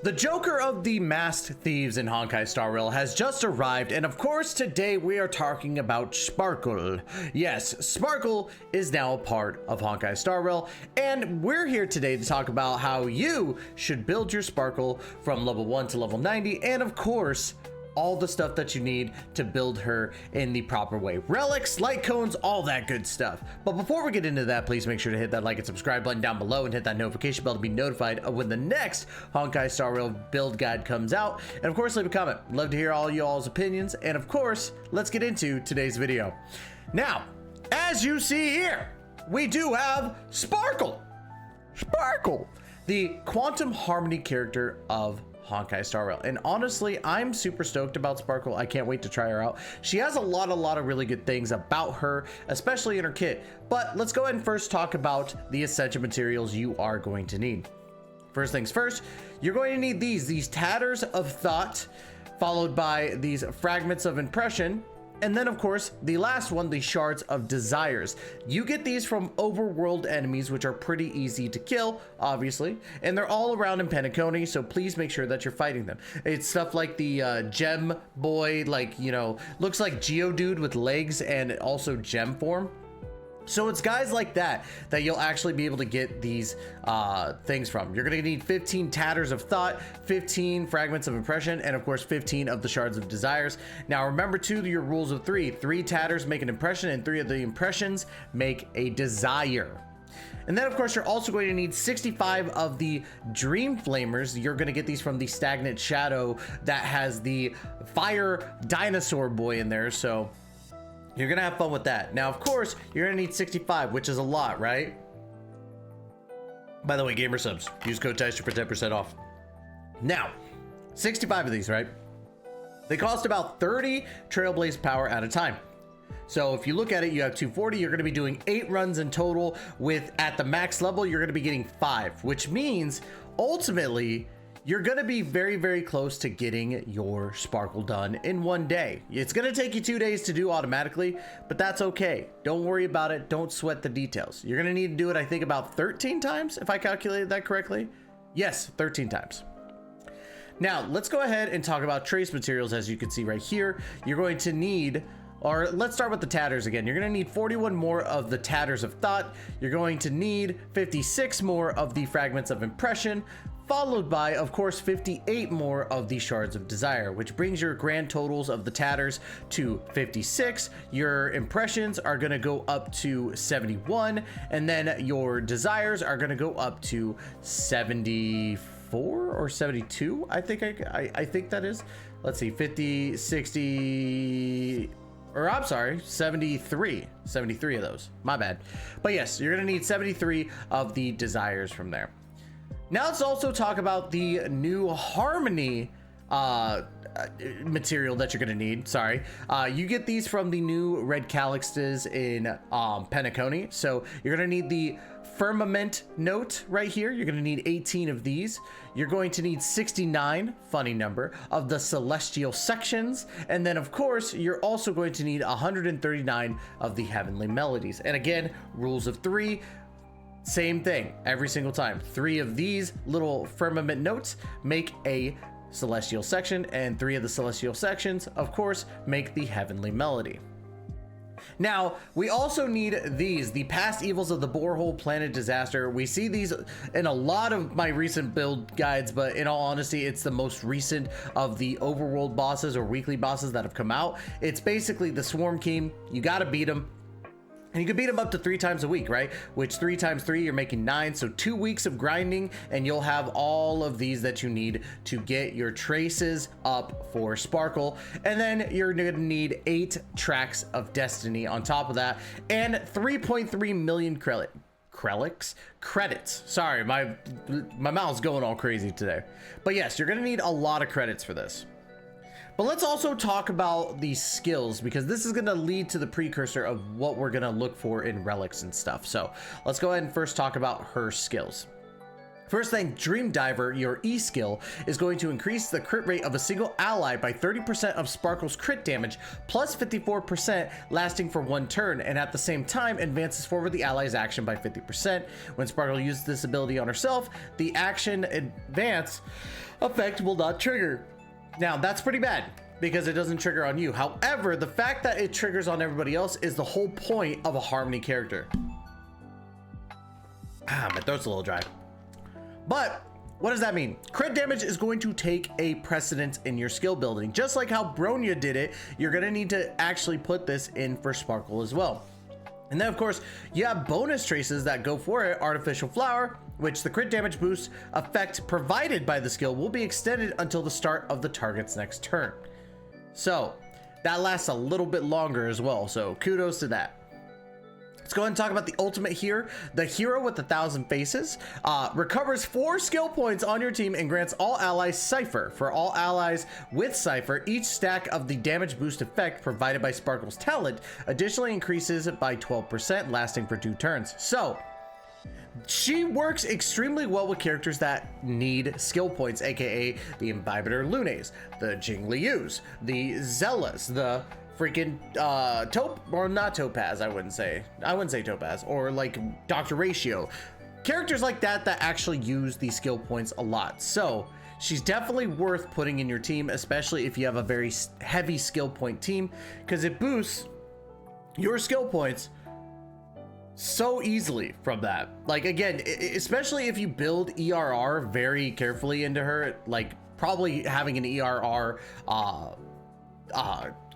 The Joker of the Masked Thieves in Honkai Star Rail has just arrived, and of course today we are talking about Sparkle. Yes, Sparkle is now a part of Honkai Star Rail, and we're here today to talk about how you should build your Sparkle from level 1 to level 90, and of course, all the stuff that you need to build her in the proper way. Relics, light cones, all that good stuff. But before we get into that, please make sure to hit that like and subscribe button down below and hit that notification bell to be notified of when the next Honkai Star Rail build guide comes out. And of course, leave a comment. Love to hear all y'all's opinions. And of course, let's get into today's video. Now, as you see here, we do have Sparkle. Sparkle, the Quantum Harmony character of Honkai Star Rail. And honestly, I'm super stoked about Sparkle. I can't wait to try her out. She has a lot of really good things about her, especially in her kit. But let's go ahead and first talk about the essential materials you are going to need. First things first, you're going to need these Tatters of Thought, followed by these Fragments of Impression, and then of course the last one, the Shards of Desires. You get these from overworld enemies, which are pretty easy to kill, obviously, and they're all around in Penacony, so please make sure that you're fighting them. It's stuff like the gem boy, like, you know, looks like Geodude with legs and also gem form. So it's guys like that you'll actually be able to get these things from. You're going to need 15 Tatters of Thought, 15 Fragments of Impression, and of course 15 of the Shards of Desires. Now remember too, your rules of 3 tatters make an impression and 3 of the impressions make a desire. And then of course you're also going to need 65 of the Dream Flamers. You're going to get these from the Stagnant Shadow that has the Fire Dinosaur Boy in there, so you're gonna have fun with that. Now, of course, you're gonna need 65, which is a lot, right? By the way, gamer subs, use code TASHED for 10% off. Now, 65 of these, right? They cost about 30 Trailblaze power at a time. So if you look at it, you have 240, you're gonna be doing 8 runs in total with, at the max level, you're gonna be getting 5, which means ultimately, you're going to be very close to getting your Sparkle done in one day. It's going to take you 2 days to do automatically, but that's okay. Don't worry about it. Don't sweat the details. You're going to need to do it, I think, about 13 times, if I calculated that correctly. Yes, 13 times. Now, let's go ahead and talk about trace materials. As you can see right here, you're going to need, or let's start with the Tatters again. You're going to need 41 more of the Tatters of Thought. You're going to need 56 more of the Fragments of Impression, followed by, of course, 58 more of the Shards of Desire, which brings your grand totals of the Tatters to 56. Your Impressions are going to go up to 71, and then your Desires are going to go up to 74 or 72. I think I think that is. Let's see, 50, 60, or I'm sorry, 73 of those. My bad. But yes, you're going to need 73 of the Desires from there. Now let's also talk about the new Harmony material that you're going to need. Sorry. You get these from the new Red Calyxes in Penacony. So you're going to need the Firmament Note right here. You're going to need 18 of these. You're going to need 69, funny number, of the Celestial Sections. And then, of course, you're also going to need 139 of the Heavenly Melodies. And again, rules of 3. Same thing every single time. 3 of these little Firmament Notes make a Celestial Section, and 3 of the Celestial Sections, of course, make the Heavenly Melody. Now, we also need these, the Past Evils of the Borehole Planet Disaster. We see these in a lot of my recent build guides, but in all honesty, it's the most recent of the overworld bosses or weekly bosses that have come out. It's basically the Swarm King. You got to beat him. And you can beat them up to 3 times a week, right? Which 3 times 3, you're making 9. So 2 weeks of grinding, and you'll have all of these that you need to get your traces up for Sparkle. And then you're going to need 8 Tracks of Destiny on top of that, and 3.3 million credits. Sorry, my mouth's going all crazy today. But yes, you're going to need a lot of credits for this. But let's also talk about the skills, because this is going to lead to the precursor of what we're going to look for in relics and stuff. So let's go ahead and first talk about her skills. First thing, Dream Diver, your E skill, is going to increase the crit rate of a single ally by 30% of Sparkle's crit damage, plus 54% lasting for 1 turn, and at the same time advances forward the ally's action by 50%. When Sparkle uses this ability on herself, the action advance effect will not trigger. Now, that's pretty bad, because it doesn't trigger on you. However, the fact that it triggers on everybody else is the whole point of a Harmony character. My throat's a little dry. But what does that mean? Crit damage is going to take a precedence in your skill building. Just like how Bronya did it, you're going to need to actually put this in for Sparkle as well. And then, of course, you have bonus traces that go for it. Artificial Flower, which the crit damage boost effect provided by the skill will be extended until the start of the target's next turn. So that lasts a little bit longer as well. So kudos to that. Let's go ahead and talk about the ultimate here. The Hero with 1,000 Faces recovers 4 skill points on your team and grants all allies Cypher. For all allies with Cypher, each stack of the damage boost effect provided by Sparkle's talent additionally increases by 12%, lasting for 2 turns. So she works extremely well with characters that need skill points, aka the Imbibitor Lunes, the Jinglius, the Zellas, the freaking not Topaz. I wouldn't say Topaz, or like Dr. Ratio, characters like that actually use these skill points a lot. So she's definitely worth putting in your team, especially if you have a very heavy skill point team, because it boosts your skill points so easily from that. Like, again, especially if you build ERR very carefully into her, like probably having an ERR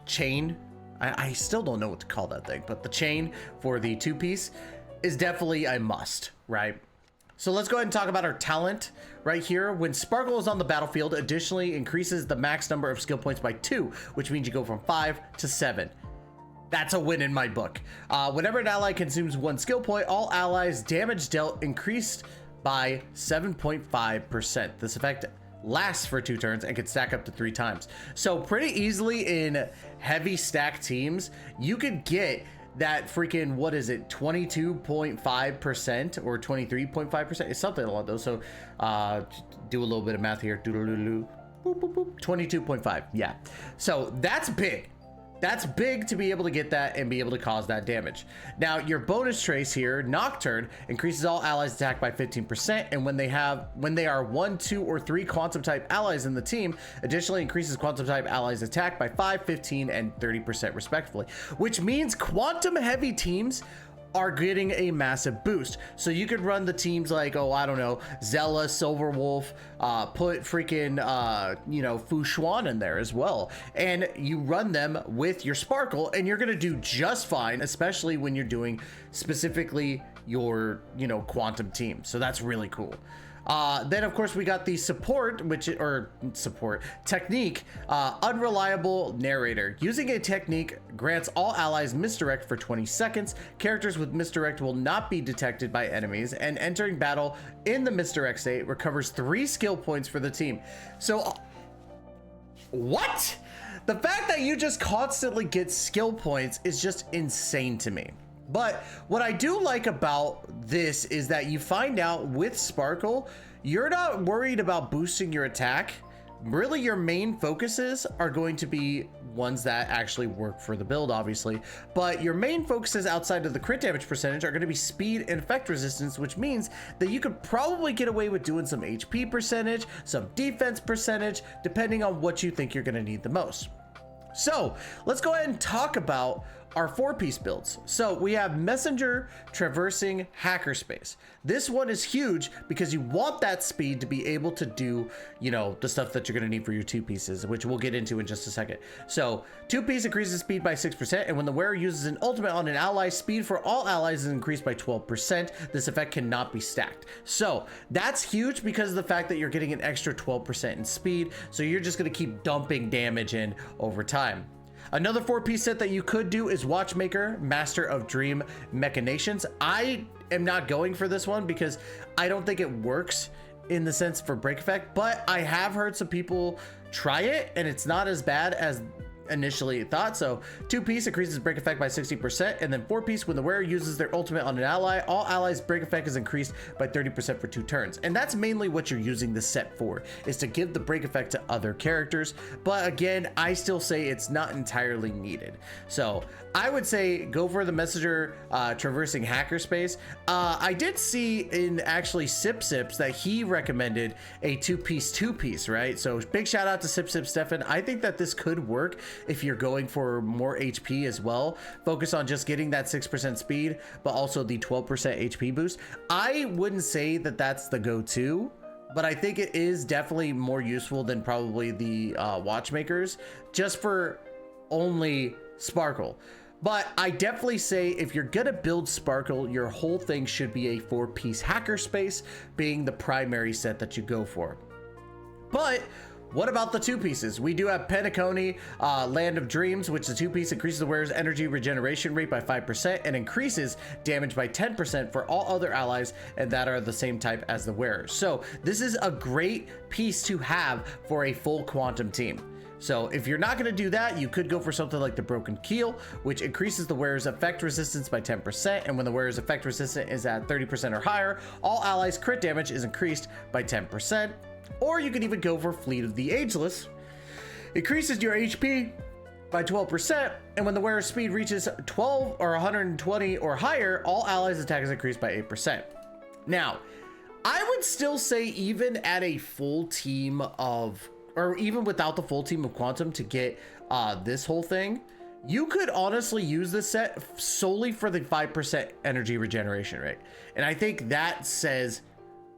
chain. I still don't know what to call that thing, but the chain for the 2-piece is definitely a must, right? So let's go ahead and talk about our talent right here. When Sparkle is on the battlefield, additionally increases the max number of skill points by 2, which means you go from 5 to 7. That's a win in my book. Whenever an ally consumes 1 skill point, all allies damage dealt increased by 7.5%. This effect lasts for 2 turns and can stack up to 3 times. So pretty easily in heavy stack teams, you could get that freaking, what is it, 22.5% or 23.5%? It's something along those. So do a little bit of math here. 22.5. Yeah. So that's big. That's big to be able to get that and be able to cause that damage. Now, your bonus trace here, Nocturne, increases all allies attack by 15%, and when they are 1, 2, or 3 quantum type allies in the team, additionally increases quantum type allies attack by 5, 15, and 30% respectively, which means quantum heavy teams are getting a massive boost. So you could run the teams like, oh, I don't know, Zella, Silverwolf, put freaking, Fu Xuan in there as well. And you run them with your Sparkle and you're going to do just fine, especially when you're doing specifically your, quantum team. So that's really cool. Then of course we got the technique, unreliable narrator. Using a technique grants all allies misdirect for 20 seconds. Characters with misdirect will not be detected by enemies, and entering battle in the misdirect state recovers 3 skill points for the team. So what? The fact that you just constantly get skill points is just insane to me. But what I do like about this is that you find out with Sparkle, you're not worried about boosting your attack. Really, your main focuses are going to be ones that actually work for the build, obviously. But your main focuses outside of the crit damage percentage are going to be speed and effect resistance, which means that you could probably get away with doing some HP percentage, some defense percentage, depending on what you think you're going to need the most. So let's go ahead and talk about our 4-piece builds. So we have Messenger, Traversing, Hackerspace. This one is huge because you want that speed to be able to do, the stuff that you're going to need for your 2 pieces, which we'll get into in just a second. So 2-piece increases speed by 6%, and when the wearer uses an ultimate on an ally, speed for all allies is increased by 12%. This effect cannot be stacked. So that's huge because of the fact that you're getting an extra 12% in speed. So you're just going to keep dumping damage in over time. Another 4-piece set that you could do is Watchmaker, Master of Dream Machinations. I am not going for this one because I don't think it works in the sense for break effect, but I have heard some people try it and it's not as bad initially thought. So 2-piece increases break effect by 60%, and then 4-piece, when the wearer uses their ultimate on an ally, all allies break effect is increased by 30% for 2 turns. And that's mainly what you're using the set for, is to give the break effect to other characters. But again, I still say it's not entirely needed. So I would say go for the messenger traversing hacker space. I did see in actually Sip Sips that he recommended a 2-piece, right? So big shout out to Sip Sip Stefan. I think that this could work if you're going for more HP as well. Focus on just getting that 6% speed, but also the 12% HP boost. I wouldn't say that that's the go-to, but I think it is definitely more useful than probably the watchmakers, just for only Sparkle. But I definitely say if you're gonna build Sparkle, your whole thing should be a 4-piece hacker space being the primary set that you go for. But what about the 2-pieces? We do have Penacony, Land of Dreams, which the 2-piece increases the wearer's energy regeneration rate by 5% and increases damage by 10% for all other allies and that are the same type as the wearer. So this is a great piece to have for a full quantum team. So if you're not going to do that, you could go for something like the Broken Keel, which increases the wearer's effect resistance by 10%. And when the wearer's effect resistance is at 30% or higher, all allies' crit damage is increased by 10%. Or you could even go for Fleet of the Ageless. Increases your HP by 12%. And when the wearer's speed reaches 12 or 120 or higher, all allies' attack is increased by 8%. Now, I would still say even at a full team of, or even without the full team of Quantum to get this whole thing, you could honestly use this set solely for the 5% energy regeneration rate. And I think that says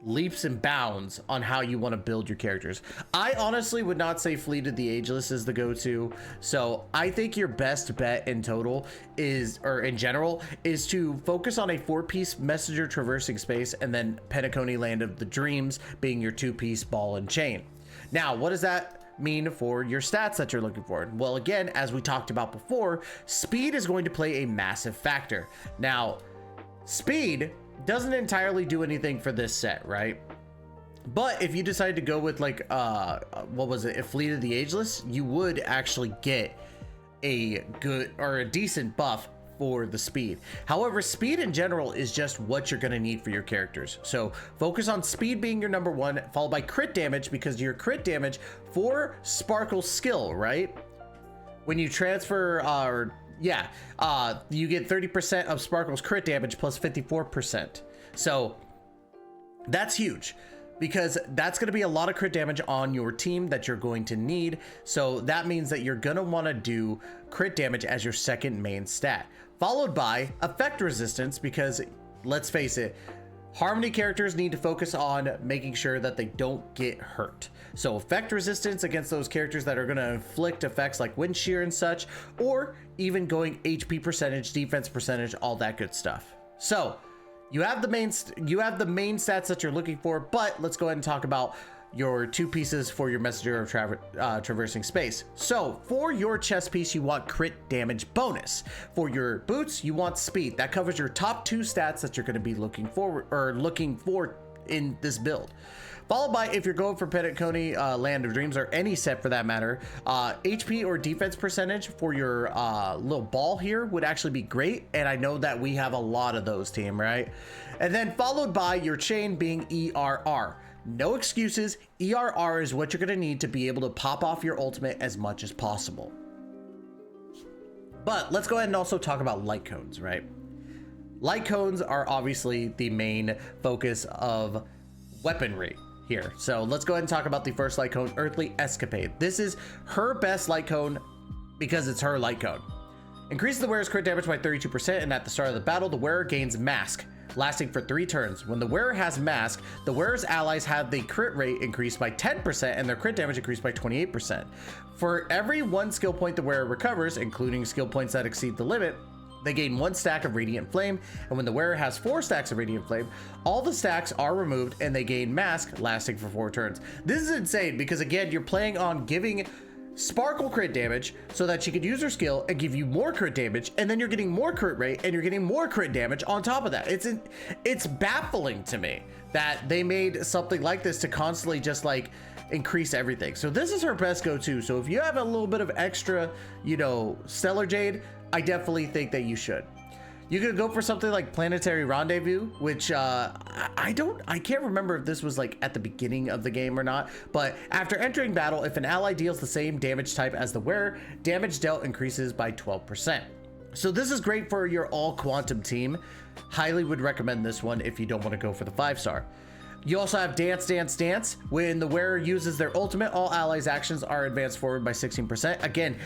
leaps and bounds on how you want to build your characters. I honestly would not say Fleet of the Ageless is the go-to. So I think your best bet in total is, or in general, is to focus on a 4-piece messenger traversing space and then Penacony Land of the Dreams being your 2-piece ball and chain. Now, what does that mean for your stats that you're looking for? Well, again, as we talked about before, speed is going to play a massive factor. Now, speed doesn't entirely do anything for this set, right? But if you decide to go with like what was it, a Fleet of the Ageless, you would actually get a good or a decent buff for the speed. However, speed in general is just what you're going to need for your characters. So focus on speed being your number 1, followed by crit damage, because your crit damage for Sparkle skill, right? When you transfer you get 30% of Sparkle's crit damage plus 54%. So that's huge, because that's going to be a lot of crit damage on your team that you're going to need. So that means that you're going to want to do crit damage as your second main stat, followed by effect resistance, because let's face it, Harmony characters need to focus on making sure that they don't get hurt. So effect resistance against those characters that are going to inflict effects like wind shear and such, or even going HP percentage, defense percentage, all that good stuff. So you have the main stats that you're looking for, but let's go ahead and talk about your 2 pieces for your messenger of traversing space. So for your chest piece, you want crit damage bonus. For your boots, you want speed. That covers your top 2 stats that you're going to be looking for in this build. Followed by, if you're going for Penacony, Land of Dreams, or any set for that matter, HP or defense percentage for your little ball here would actually be great. And I know that we have a lot of those, team, right? And then followed by your chain being ERR. No excuses. ERR is what you're going to need to be able to pop off your ultimate as much as possible. But let's go ahead and also talk about light cones, right? Light cones are obviously the main focus of weaponry here. So let's go ahead and talk about the first light cone, Earthly Escapade. This is her best light cone because it's her light cone. Increases the wearer's crit damage by 32%, and at the start of the battle, the wearer gains Mask, lasting for 3 turns. When the wearer has Mask, the wearer's allies have the crit rate increased by 10% and their crit damage increased by 28%. For every 1 skill point the wearer recovers, including skill points that exceed the limit, they gain 1 stack of Radiant Flame, and when the wearer has 4 stacks of Radiant Flame, all the stacks are removed and they gain Mask, lasting for 4 turns. This is insane because, again, you're playing on giving Sparkle crit damage so that she could use her skill and give you more crit damage, and then you're getting more crit rate and you're getting more crit damage on top of that. It's baffling to me that they made something like this to constantly just like increase everything. So this is her best go-to. So if you have a little bit of extra, you know, Stellar Jade, I definitely think that you should. You could go for something like Planetary Rendezvous, which I can't remember if this was like at the beginning of the game or not, but after entering battle, if an ally deals the same damage type as the wearer, damage dealt increases by 12%. So this is great for your all quantum team. Highly would recommend this one if you don't want to go for the 5-star. You also have Dance, Dance, Dance. When the wearer uses their ultimate, all allies' actions are advanced forward by 16%. Again,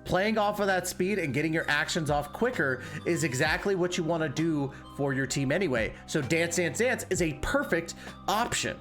playing off of that speed and getting your actions off quicker is exactly what you want to do for your team anyway. So Dance, Dance, Dance is a perfect option.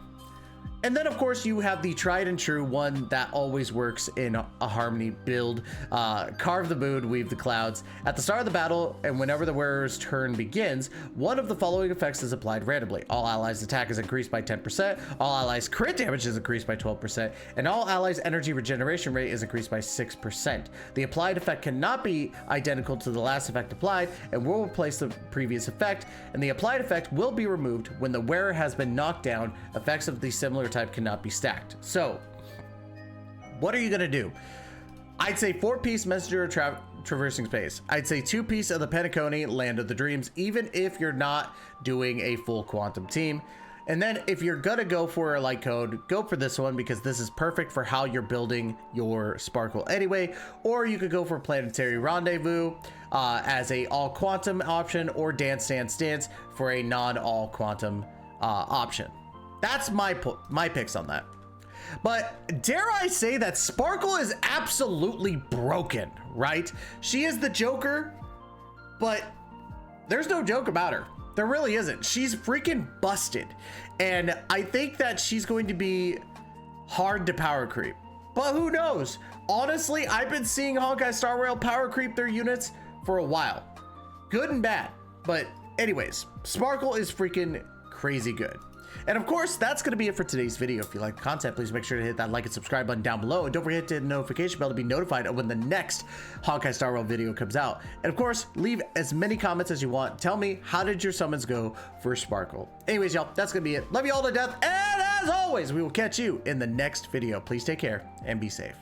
And then of course you have the tried and true one that always works in a Harmony build. Carve the moon, weave the clouds. At the start of the battle and whenever the wearer's turn begins, one of the following effects is applied randomly. All allies' attack is increased by 10%, all allies' crit damage is increased by 12%, and all allies' energy regeneration rate is increased by 6%. The applied effect cannot be identical to the last effect applied and will replace the previous effect, and the applied effect will be removed when the wearer has been knocked down. Effects of the similar type cannot be stacked. So what are you gonna do? I'd say 4-piece Messenger Traversing Space. I'd say 2-piece of the Penacony Land of the Dreams, even if you're not doing a full quantum team. And then if you're gonna go for a light code, go for this one because this is perfect for how you're building your Sparkle anyway. Or you could go for Planetary Rendezvous as a all quantum option, or Dance, Dance, Dance for a non all quantum option. That's my picks on that. But dare I say that Sparkle is absolutely broken, right? She is the Joker, but there's no joke about her. There really isn't. She's freaking busted. And I think that she's going to be hard to power creep. But who knows? Honestly, I've been seeing Honkai Star Rail power creep their units for a while. Good and bad. But anyways, Sparkle is freaking crazy good. And of course, that's going to be it for today's video. If you like the content, please make sure to hit that like and subscribe button down below. And don't forget to hit the notification bell to be notified of when the next Honkai Star Rail video comes out. And of course, leave as many comments as you want. Tell me, how did your summons go for Sparkle? Anyways, y'all, that's going to be it. Love you all to death. And as always, we will catch you in the next video. Please take care and be safe.